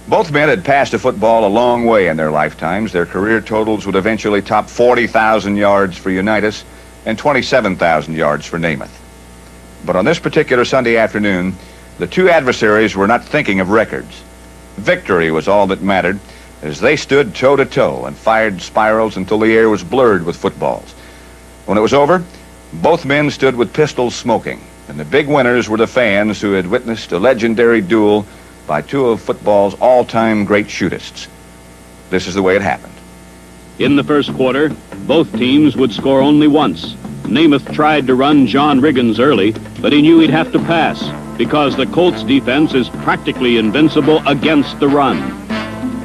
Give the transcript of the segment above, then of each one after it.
Both men had passed a football a long way in their lifetimes. Their career totals would eventually top 40,000 yards for Unitas and 27,000 yards for Namath. But on this particular Sunday afternoon, the two adversaries were not thinking of records. Victory was all that mattered as they stood toe-to-toe and fired spirals until the air was blurred with footballs. When it was over, both men stood with pistols smoking, and the big winners were the fans who had witnessed a legendary duel by two of football's all-time great shootists. This is the way it happened. In the first quarter, both teams would score only once. Namath tried to run John Riggins early, but he knew he'd have to pass because the Colts defense is practically invincible against the run.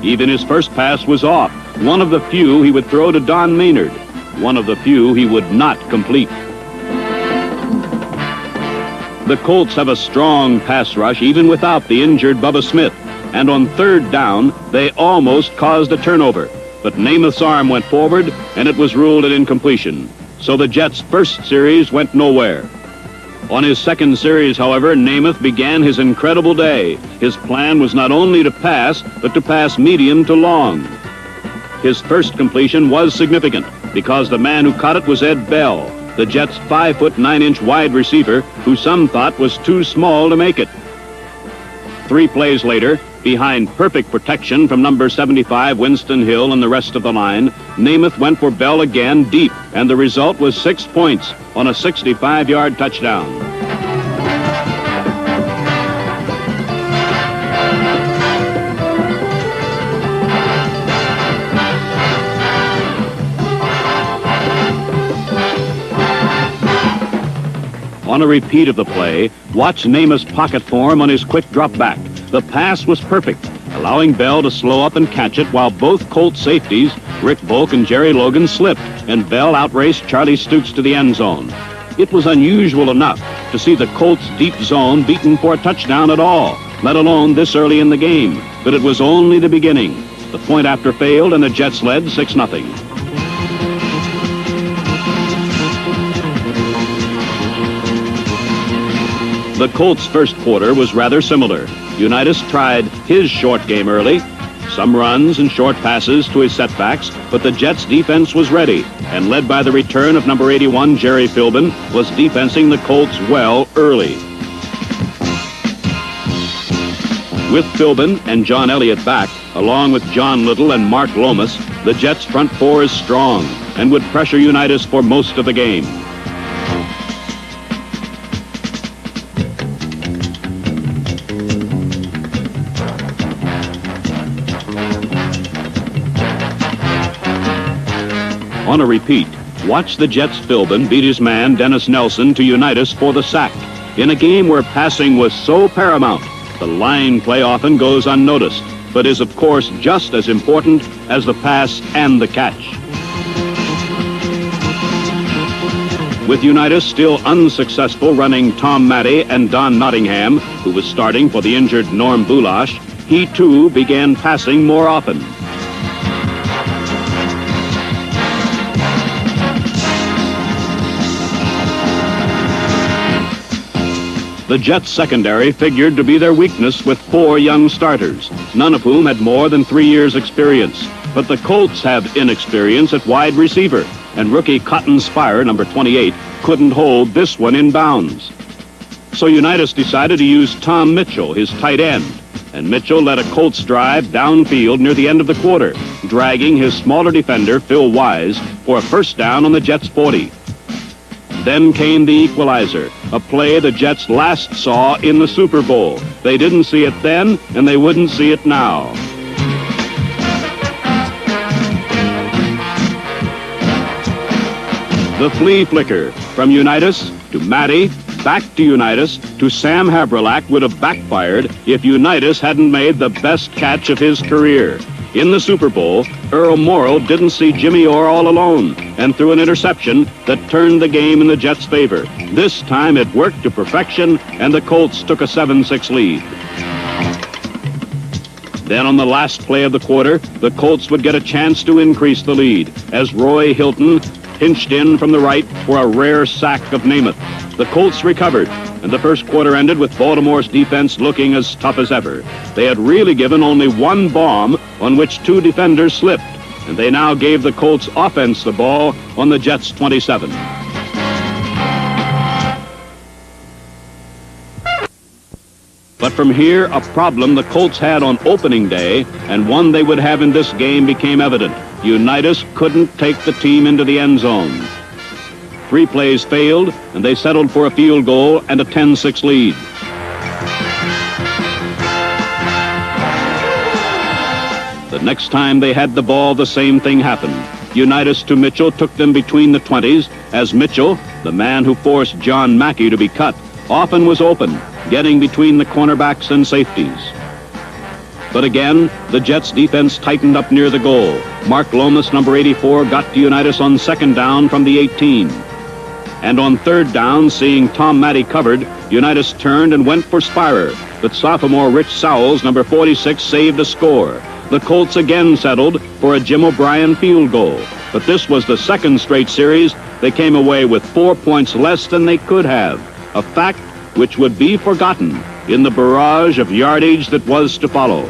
Even his first pass was off, one of the few he would throw to Don Maynard, one of the few he would not complete. The Colts have a strong pass rush even without the injured Bubba Smith, and on third down, they almost caused a turnover. But Namath's arm went forward, and it was ruled an incompletion. So the Jets' first series went nowhere. On his second series, however, Namath began his incredible day. His plan was not only to pass, but to pass medium to long. His first completion was significant because the man who caught it was Ed Bell, the Jets' 5' 9" wide receiver, who some thought was too small to make it. 3 plays later, behind perfect protection from number 75 Winston Hill and the rest of the line, Namath went for Bell again deep, and the result was 6 points on a 65-yard touchdown. On a repeat of the play, watch Namath's pocket form on his quick drop back. The pass was perfect, allowing Bell to slow up and catch it while both Colt safeties, Rick Volk and Jerry Logan, slipped, and Bell outraced Charlie Stooks to the end zone. It was unusual enough to see the Colts' deep zone beaten for a touchdown at all, let alone this early in the game. But it was only the beginning. The point after failed, and the Jets led 6-0. The Colts' first quarter was rather similar. Unitas tried his short game early, some runs and short passes to his setbacks, but the Jets' defense was ready, and led by the return of number 81, Jerry Philbin, was defensing the Colts well early. With Philbin and John Elliott back, along with John Little and Mark Lomas, the Jets' front four is strong and would pressure Unitas for most of the game. On a repeat, watch the Jets' Philbin beat his man Dennis Nelson to Unitas for the sack. In a game where passing was so paramount, the line play often goes unnoticed, but is of course just as important as the pass and the catch. With Unitas still unsuccessful running Tom Matty and Don Nottingham, who was starting for the injured Norm Bulash, he too began passing more often. The Jets' secondary figured to be their weakness with 4 young starters, none of whom had more than 3 years' experience. But the Colts have inexperience at wide receiver, and rookie Cotton Spire, number 28, couldn't hold this one in bounds. So Unitas decided to use Tom Mitchell, his tight end, and Mitchell led a Colts drive downfield near the end of the quarter, dragging his smaller defender, Phil Wise, for a first down on the Jets' 40. Then came the equalizer, a play the Jets last saw in the Super Bowl. They didn't see it then, and they wouldn't see it now. The flea flicker from Unitas to Matty, back to Unitas to Sam Havrelak would have backfired if Unitas hadn't made the best catch of his career. In the Super Bowl, Earl Morrall didn't see Jimmy Orr all alone and threw an interception that turned the game in the Jets' favor. This time it worked to perfection, and the Colts took a 7-6 lead. Then on the last play of the quarter, the Colts would get a chance to increase the lead as Roy Hilton pinched in from the right for a rare sack of Namath. The Colts recovered, and the first quarter ended with Baltimore's defense looking as tough as ever. They had really given only one bomb on which two defenders slipped, and they now gave the Colts offense the ball on the Jets' 27. But from here, a problem the Colts had on opening day, and one they would have in this game, became evident. Unitas couldn't take the team into the end zone. 3 plays failed, and they settled for a field goal and a 10-6 lead. The next time they had the ball, the same thing happened. Unitas to Mitchell took them between the 20s, as Mitchell, the man who forced John Mackey to be cut, often was open, getting between the cornerbacks and safeties. But again, the Jets' defense tightened up near the goal. Mark Lomas, number 84, got to Unitas on second down from the 18. And on third down, seeing Tom Matty covered, Unitas turned and went for Spirer, but sophomore Rich Sowles, number 46, saved a score. The Colts again settled for a Jim O'Brien field goal, but this was the second straight series they came away with 4 points less than they could have, a fact which would be forgotten in the barrage of yardage that was to follow.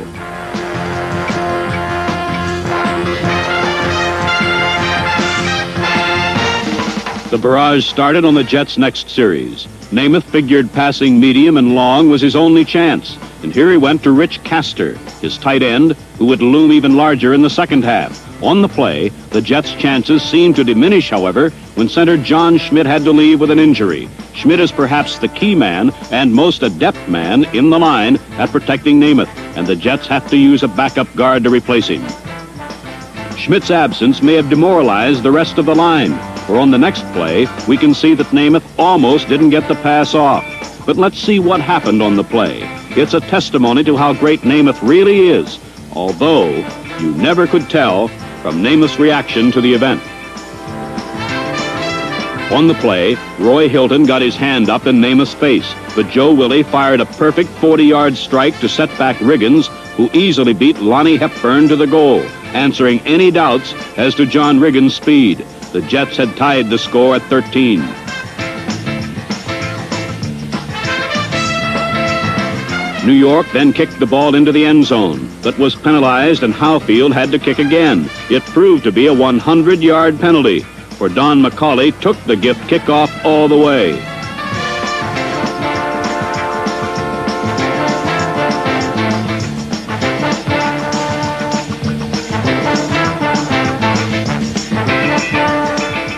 The barrage started on the Jets' next series. Namath figured passing medium and long was his only chance, and here he went to Rich Castor, his tight end, who would loom even larger in the second half. On the play, the Jets' chances seemed to diminish, however, when center John Schmidt had to leave with an injury. Schmidt is perhaps the key man and most adept man in the line at protecting Namath, and the Jets have to use a backup guard to replace him. Schmidt's absence may have demoralized the rest of the line, for on the next play, we can see that Namath almost didn't get the pass off. But let's see what happened on the play. It's a testimony to how great Namath really is, although you never could tell from Namath's reaction to the event. On the play, Roy Hilton got his hand up in Namath's face, but Joe Willie fired a perfect 40-yard strike to set back Riggins, who easily beat Lonnie Hepburn to the goal, answering any doubts as to John Riggins' speed. The Jets had tied the score at 13. New York then kicked the ball into the end zone, but was penalized, and Howfield had to kick again. It proved to be a 100-yard penalty, for Don McCauley took the gift kickoff all the way.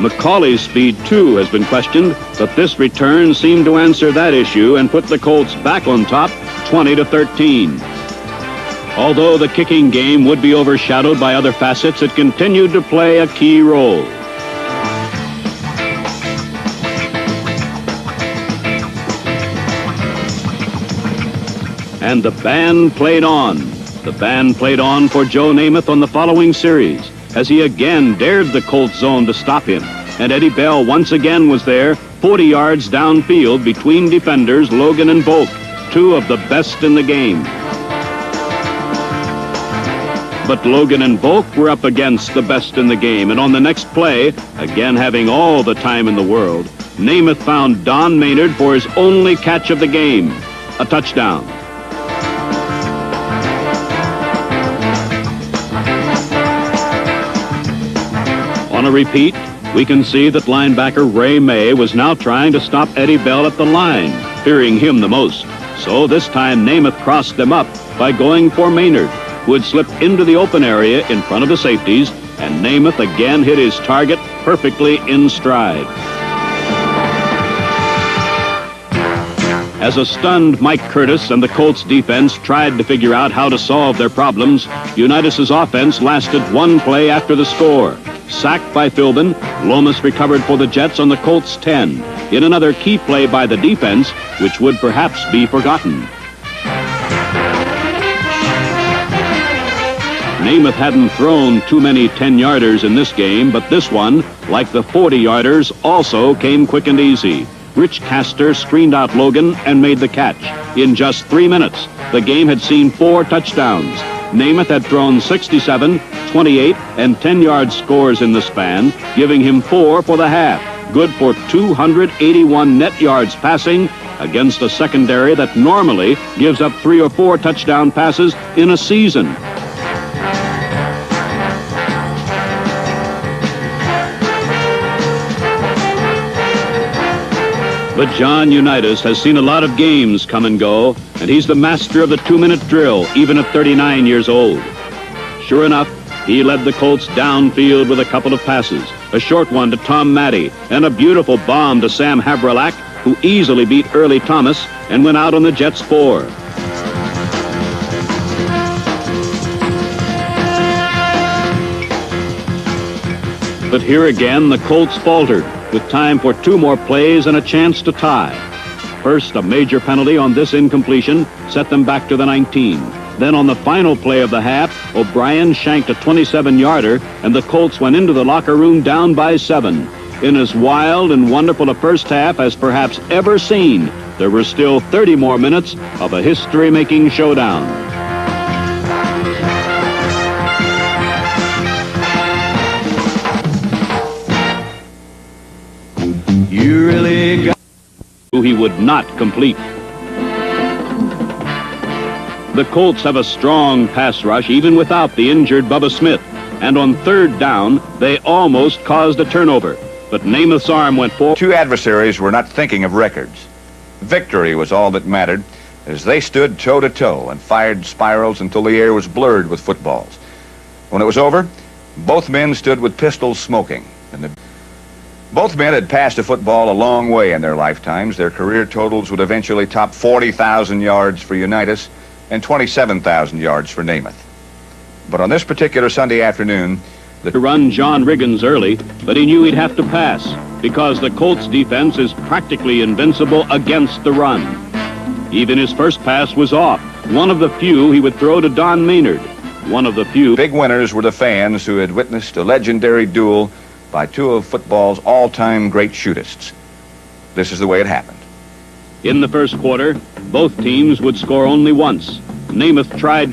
McCauley's speed, too, has been questioned, but this return seemed to answer that issue and put the Colts back on top, 20-13. Although the kicking game would be overshadowed by other facets, it continued to play a key role. And the band played on. The band played on for Joe Namath on the following series, as he again dared the Colts zone to stop him. And Eddie Bell once again was there, 40 yards downfield between defenders Logan and Volk, two of the best in the game. But Logan and Volk were up against the best in the game, and on the next play, again having all the time in the world, Namath found Don Maynard for his only catch of the game, a touchdown. On a repeat, we can see that linebacker Ray May was now trying to stop Eddie Bell at the line, fearing him the most. So this time Namath crossed them up by going for Maynard, who had slipped into the open area in front of the safeties, and Namath again hit his target perfectly in stride. As a stunned Mike Curtis and the Colts defense tried to figure out how to solve their problems, Unitas's offense lasted one play after the score. Sacked by Philbin, Lomas recovered for the Jets on the Colts' 10, in another key play by the defense, which would perhaps be forgotten. Namath hadn't thrown too many 10-yarders in this game, but this one, like the 40-yarders, also came quick and easy. Rich Castor screened out Logan and made the catch. In just 3 minutes, the game had seen 4 touchdowns. Namath had thrown 67, 28, and 10-yard scores in the span, giving him 4 for the half, good for 281 net yards passing, against a secondary that normally gives up 3 or 4 touchdown passes in a season. But John Unitas has seen a lot of games come and go, and he's the master of the 2-minute drill, even at 39 years old. Sure enough, he led the Colts downfield with a couple of passes, a short one to Tom Matte, and a beautiful bomb to Sam Havrilak, who easily beat Early Thomas and went out on the Jets' 4. But here again, the Colts faltered, with time for 2 more plays and a chance to tie. First, a major penalty on this incompletion set them back to the 19. Then on the final play of the half, O'Brien shanked a 27-yarder, and the Colts went into the locker room down by 7. In as wild and wonderful a first half as perhaps ever seen, there were still 30 more minutes of a history-making showdown. You really got... He would not complete. The Colts have a strong pass rush even without the injured Bubba Smith, and on 3rd down, they almost caused a turnover, but Namath's arm went forward. 2 adversaries were not thinking of records. Victory was all that mattered as they stood toe-to-toe and fired spirals until the air was blurred with footballs. When it was over, both men stood with pistols smoking, and both men had passed a football a long way in their lifetimes. Their career totals would eventually top 40,000 yards for Unitas and 27,000 yards for Namath. But on this particular Sunday afternoon, to run John Riggins early, but he knew he'd have to pass because the Colts defense is practically invincible against the run. Even his first pass was off, one of the few he would throw to Don Maynard. One of the few. Big winners were the fans who had witnessed a legendary duel by 2 of football's all-time great shootists. This is the way it happened. In the first quarter, both teams would score only once. Namath tried